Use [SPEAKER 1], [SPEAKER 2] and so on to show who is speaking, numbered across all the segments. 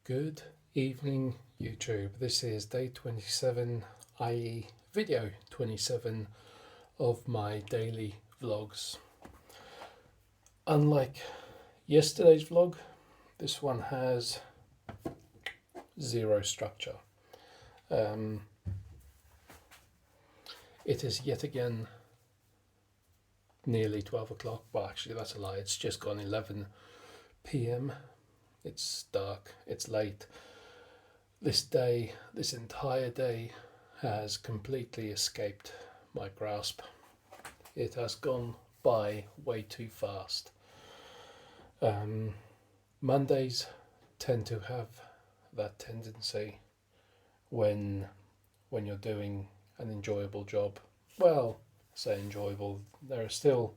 [SPEAKER 1] Good evening, YouTube. This is day 27, i.e., video 27 of my daily vlogs. Unlike yesterday's vlog, this one has zero structure. It is yet again nearly 12 o'clock. Well, actually, that's a lie. It's just gone 11 p.m. It's dark, it's late. This entire day has completely escaped my grasp. It has gone by way too fast. Mondays tend to have that tendency when you're doing an enjoyable job. Well, say enjoyable, there are still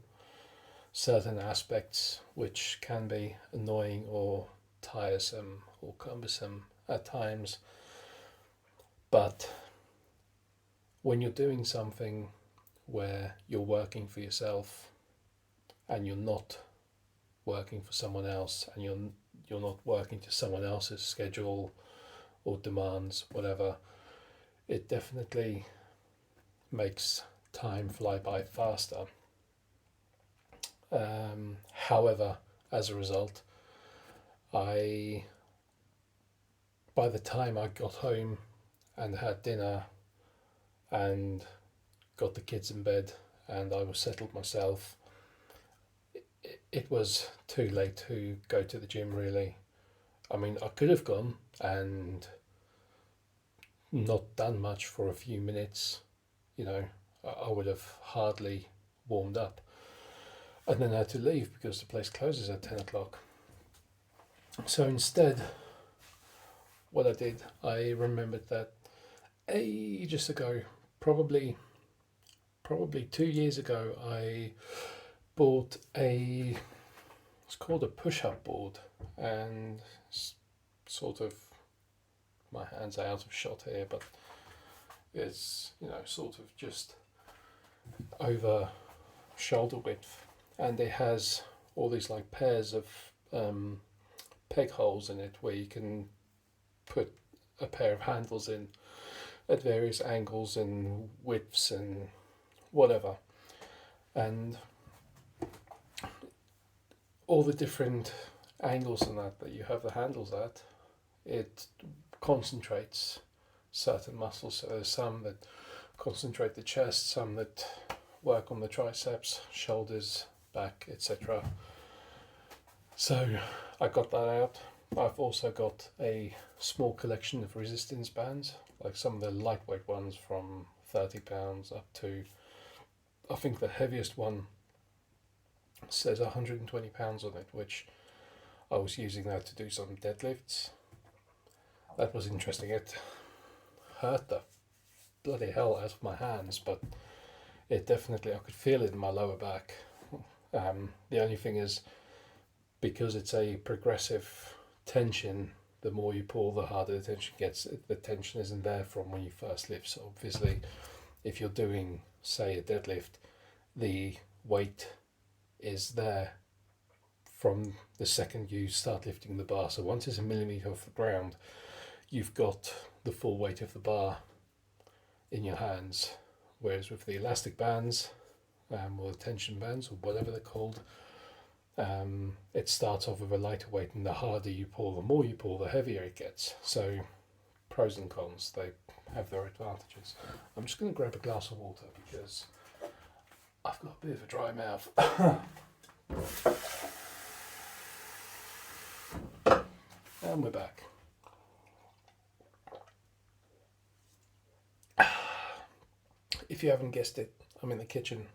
[SPEAKER 1] certain aspects which can be annoying or tiresome or cumbersome at times, but when you're doing something where you're working for yourself and you're not working for someone else, and you're not working to someone else's schedule or demands, whatever, it definitely makes time fly by faster. However, as a result, by the time I got home and had dinner and got the kids in bed and I was settled myself, it was too late to go to the gym, really. I mean, I could have gone and not done much for a few minutes, I would have hardly warmed up, and then I had to leave because the place closes at 10 o'clock. So instead, what I did, I remembered that ages ago, probably 2 years ago, I bought it's called a push-up board, and sort of, my hands are out of shot here, but it's, sort of just over shoulder width, and it has all these like pairs of peg holes in it where you can put a pair of handles in at various angles and widths and whatever, and all the different angles and that you have the handles at, it concentrates certain muscles. So there's some that concentrate the chest, some that work on the triceps, shoulders, back, etc. So I got that out. I've also got a small collection of resistance bands, like some of the lightweight ones from £30 up to, I think the heaviest one says £120 on it, which I was using that to do some deadlifts. That was interesting. It hurt the bloody hell out of my hands, but it definitely, I could feel it in my lower back. The only thing is, because it's a progressive tension, the more you pull, the harder the tension gets. The tension isn't there from when you first lift. So obviously, if you're doing, say, a deadlift, the weight is there from the second you start lifting the bar. So once it's a millimetre off the ground, you've got the full weight of the bar in your hands. Whereas with the elastic bands, or the tension bands, or whatever they're called, it starts off with a lighter weight, and the harder you pull, the more you pull, the heavier it gets. So pros and cons, they have their advantages. I'm just going to grab a glass of water because I've got a bit of a dry mouth. And we're back. If you haven't guessed it, I'm in the kitchen,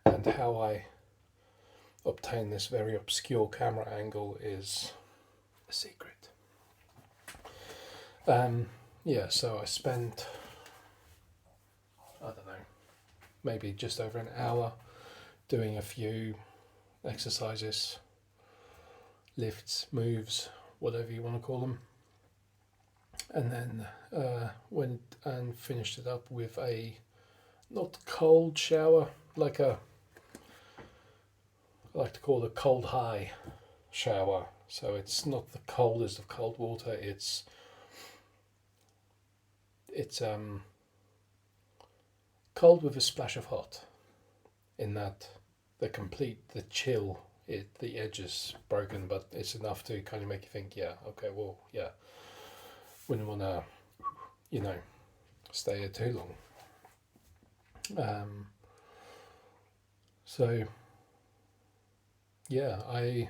[SPEAKER 1] and how I obtain this very obscure camera angle is a secret. So I spent, I don't know, maybe just over an hour doing a few exercises, lifts, moves, whatever you want to call them, and then went and finished it up with a not cold shower, like I like to call it a cold high shower, So it's not the coldest of cold water. It's cold with a splash of hot. In that the chill, the edge is broken, but it's enough to kind of make you think, yeah, okay, well, yeah, wouldn't want to, you know, stay here too long. So yeah, I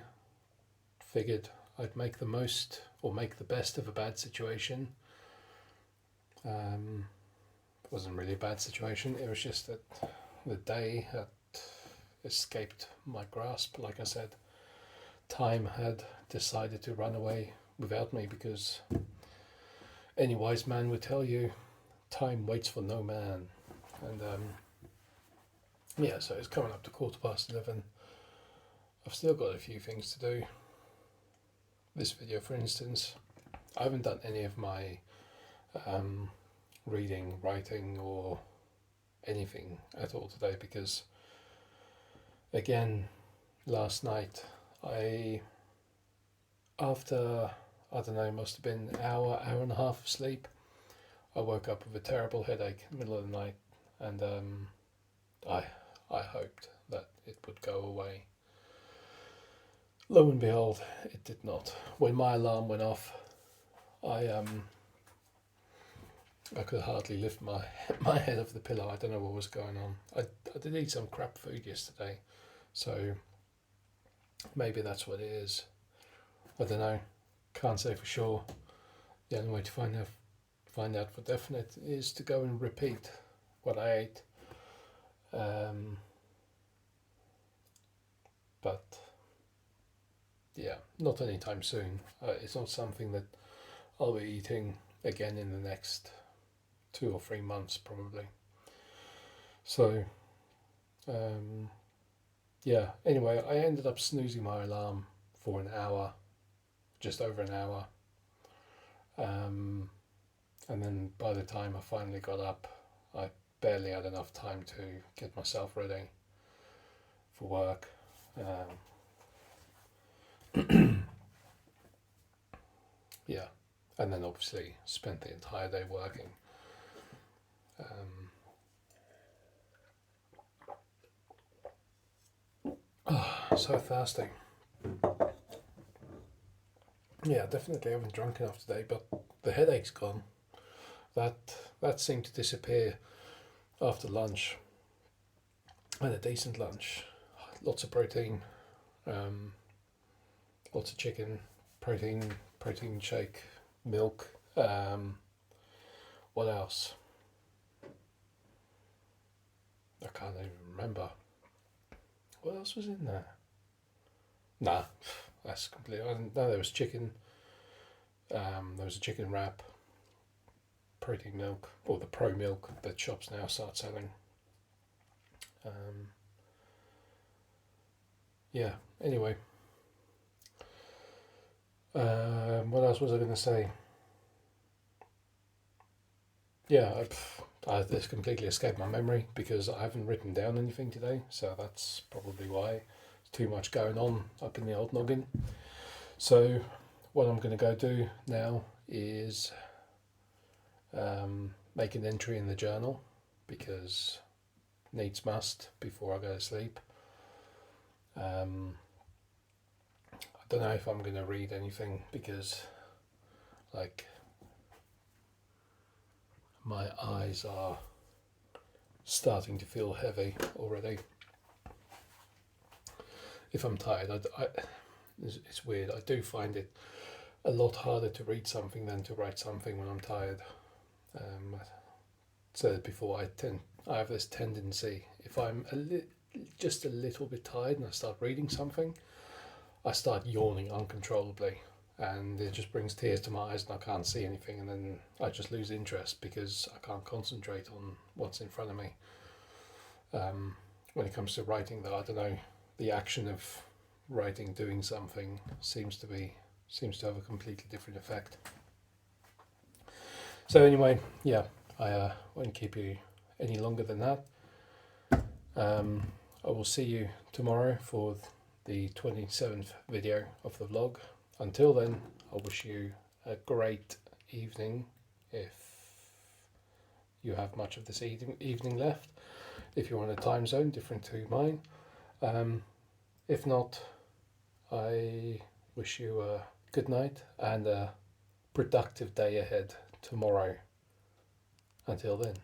[SPEAKER 1] figured I'd make the most or make the best of a bad situation. It wasn't really a bad situation. It was just that the day had escaped my grasp. Like I said, time had decided to run away without me, because any wise man would tell you time waits for no man. And yeah, so it's coming up to 11:15. I've still got a few things to do. This video, for instance, I haven't done any of my reading, writing, or anything at all today, because again, last night after, I don't know, must have been an hour and a half of sleep, I woke up with a terrible headache in the middle of the night, and I hoped that it would go away. Lo and behold, it did not. When my alarm went off, I could hardly lift my head off the pillow. I don't know what was going on. I did eat some crap food yesterday, so maybe that's what it is. I don't know. Can't say for sure. The only way to find out for definite is to go and repeat what I ate. But yeah, not anytime soon. It's not something that I'll be eating again in the next 2 or 3 months probably. So yeah, anyway, I ended up snoozing my alarm for an hour, just over an hour, and then by the time I finally got up, I barely had enough time to get myself ready for work. Yeah, and then obviously spent the entire day working. So thirsty. Yeah, definitely haven't drunk enough today, but the headache's gone. That seemed to disappear after lunch. I had a decent lunch, lots of protein, lots of chicken, protein shake, milk. What else? I can't even remember. What else was in there? Nah, that's completely. No, there was chicken. There was a chicken wrap, protein milk, or the pro milk that shops now start selling. Yeah. Anyway, what else was I going to say? Yeah, this completely escaped my memory because I haven't written down anything today, so that's probably why. There's too much going on up in the old noggin. So what I'm going to go do now is make an entry in the journal, because needs must before I go to sleep. I don't know if I'm going to read anything, because like my eyes are starting to feel heavy already. If I'm tired, it's weird. I do find it a lot harder to read something than to write something when I'm tired. I said it before. I have this tendency, if I'm just a little bit tired and I start reading something, I start yawning uncontrollably, and it just brings tears to my eyes and I can't see anything, and then I just lose interest because I can't concentrate on what's in front of me. When it comes to writing, though, I don't know, the action of writing, doing something seems to have a completely different effect. So anyway, yeah, I won't keep you any longer than that. I will see you tomorrow for the 27th video of the vlog. Until then, I wish you a great evening if you have much of this evening left. If you're on a time zone different to mine. If not, I wish you a good night and a productive day ahead tomorrow. Until then.